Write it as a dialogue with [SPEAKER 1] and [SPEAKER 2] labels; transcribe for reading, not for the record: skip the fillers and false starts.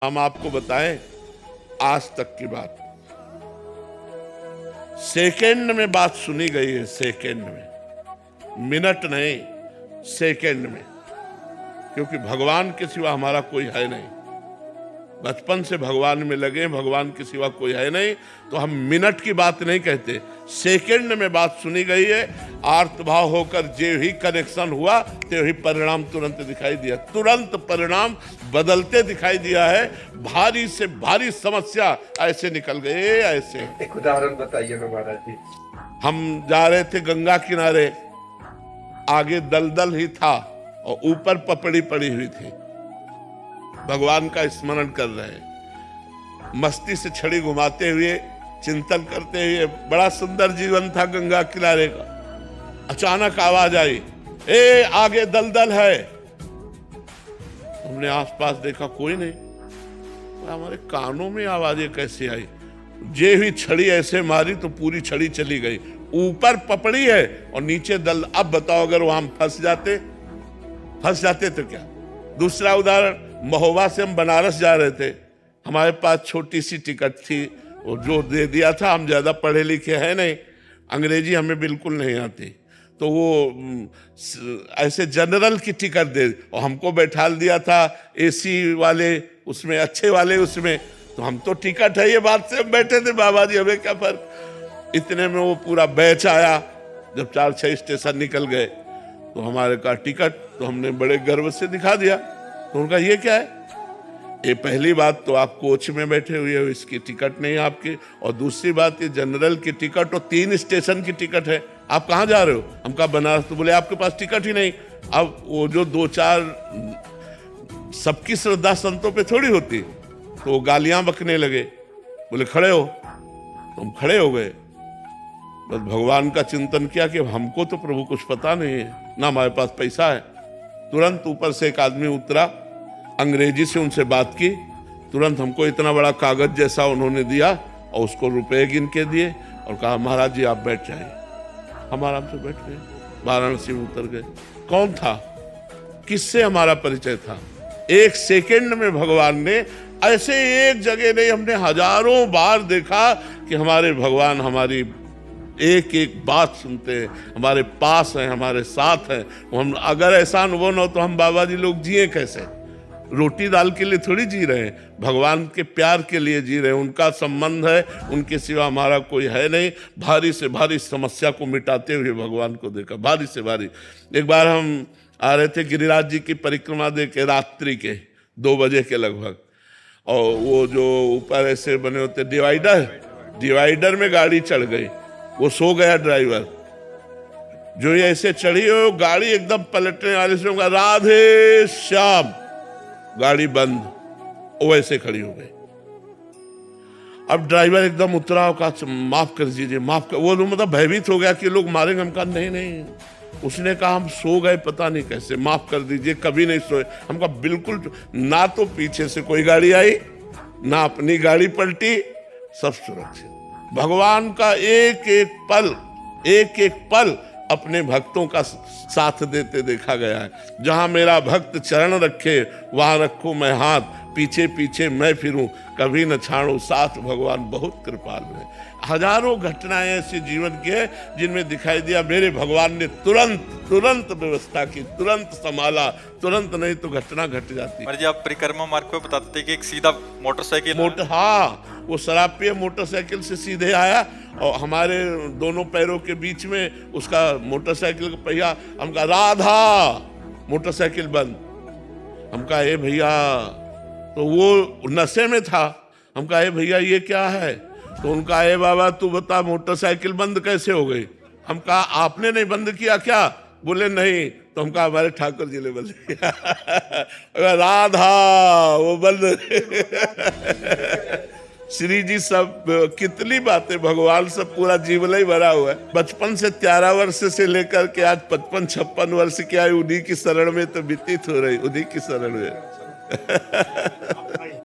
[SPEAKER 1] हम आपको बताएं आज तक की बात, सेकंड में बात सुनी गई है, सेकंड में, मिनट नहीं, सेकंड में। क्योंकि भगवान के सिवा हमारा कोई है नहीं, बचपन से भगवान में लगे, भगवान के सिवा कोई है नहीं, तो हम मिनट की बात नहीं कहते, सेकंड में बात सुनी गई है। आर्तभाव होकर जे ही कनेक्शन हुआ ते ही परिणाम तुरंत दिखाई दिया, तुरंत परिणाम बदलते दिखाई दिया है। भारी से भारी समस्या ऐसे निकल गए, ऐसे।
[SPEAKER 2] एक उदाहरण बताइए ना महाराज जी।
[SPEAKER 1] हम जा रहे थे गंगा किनारे, आगे दलदल ही था और ऊपर पपड़ी पड़ी हुई थी, भगवान का स्मरण कर रहे हैं, मस्ती से छड़ी घुमाते हुए, चिंतन करते हुए। बड़ा सुंदर जीवन था गंगा किनारे का। अचानक आवाज आई, ए आगे दलदल है। हमने आसपास देखा, कोई नहीं। हमारे कानों में आवाजें कैसे आई? जे हुई छड़ी ऐसे मारी तो पूरी छड़ी चली गई। ऊपर पपड़ी है और नीचे दल। अब बताओ, अगर वहां फंस जाते तो क्या? दूसरा उदाहरण, महोबा से हम बनारस जा रहे थे, हमारे पास छोटी सी टिकट थी, वो जो दे दिया था, हम ज़्यादा पढ़े लिखे हैं नहीं, अंग्रेजी हमें बिल्कुल नहीं आती, तो वो ऐसे जनरल की टिकट दे और हमको बैठा दिया था एसी वाले उसमें, अच्छे वाले उसमें। तो हम तो टिकट है ये बात से हम बैठे थे, बाबा जी हमें क्या फर्क। इतने में वो पूरा बैच आया। जब 4-6 स्टेशन निकल गए तो हमारे का टिकट, तो हमने बड़े गर्व से दिखा दिया। तो उनका ये क्या है? ये पहली बात तो आप कोच में बैठे हुए हो, इसकी टिकट नहीं आपकी, और दूसरी बात ये जनरल की टिकट और 3 स्टेशन की टिकट है, आप कहाँ जा रहे हो? हम कहा बनारस। तो बोले आपके पास टिकट ही नहीं। अब वो जो 2-4 सबकी श्रद्धा संतों पे थोड़ी होती, तो वो गालियां बकने लगे, बोले खड़े हो। तो हम खड़े हो गए, बस भगवान का चिंतन किया कि हमको तो प्रभु कुछ पता नहीं है, ना हमारे पास पैसा है। तुरंत ऊपर से एक आदमी उतरा, अंग्रेजी से उनसे बात की, तुरंत हमको इतना बड़ा कागज जैसा उन्होंने दिया और उसको रुपए गिन के दिए और कहा महाराज जी आप बैठ जाइए। हम आराम से बैठ गए, वाराणसी में उतर गए। कौन था, किससे हमारा परिचय था? एक सेकंड में भगवान ने, ऐसे एक जगह नहीं, हमने हजारों बार देखा कि हमारे भगवान हमारी एक एक बात सुनते हैं, हमारे पास हैं, हमारे साथ हैं। हम अगर ऐसा अनुभव न हो तो हम बाबा जी लोग जिए कैसे? रोटी दाल के लिए थोड़ी जी रहे हैं, भगवान के प्यार के लिए जी रहे हैं। उनका संबंध है, उनके सिवा हमारा कोई है नहीं। भारी से भारी समस्या को मिटाते हुए भगवान को देखा, भारी से भारी। एक बार हम आ रहे थे गिरिराज जी की परिक्रमा दे के, रात्रि के 2 बजे के लगभग, और वो जो ऊपर ऐसे बने होते डिवाइडर में गाड़ी चढ़ गई। वो सो गया ड्राइवर, जो ये ऐसे चढ़ी हो गाड़ी एकदम पलटने वाले से कहा राधे श्याम, गाड़ी बंद, वो ऐसे खड़ी हो गई। अब ड्राइवर एकदम उतरा और कहा माफ कर दीजिए, माफ कर। वो मतलब भयभीत हो गया कि लोग मारेंगे। हम कहा नहीं नहीं, उसने कहा हम सो गए पता नहीं कैसे, माफ कर दीजिए, कभी नहीं सोए। हम कहा बिल्कुल ना, तो पीछे से कोई गाड़ी आई ना अपनी गाड़ी पलटी, सब सुरक्षित। भगवान का एक एक पल अपने भक्तों का साथ देते देखा गया है। जहां मेरा भक्त चरण रखे वहां रखूं मैं हाथ, पीछे पीछे मैं फिरूं, कभी न छाड़ू साथ, भगवान बहुत कृपालु है। हजारों घटनाएं ऐसे जीवन की है जिनमें दिखाई दिया मेरे भगवान ने तुरंत व्यवस्था की, तुरंत संभाला, तुरंत नहीं तो घटना घट जाती।
[SPEAKER 3] जी आप परिक्रमा मार्ग पे बताते थे कि एक सीधा मोटरसाइकिल,
[SPEAKER 1] हाँ, वो शराब पिए मोटरसाइकिल से सीधे आया और हमारे दोनों पैरों के बीच में उसका मोटरसाइकिल का पहिया। हम कहा राधा, मोटरसाइकिल बंद। हम कहा ए भैया, तो वो नशे में था। हम कहा ए भैया ये क्या है? तो उनका ए बाबा तू बता मोटरसाइकिल बंद कैसे हो गई? हम कहा आपने नहीं बंद किया क्या? बोले नहीं। तो हम कहा हमारे ठाकुर जी ने बंद किया। राधा वो बंद। श्री जी सब कितनी बातें, भगवान सब पूरा जीवन ही भरा हुआ है। बचपन से 13 वर्ष से लेकर के आज 55-56 वर्ष की आयु उन्हीं की शरण में तो व्यतीत हो रही, उन्हीं की शरण में।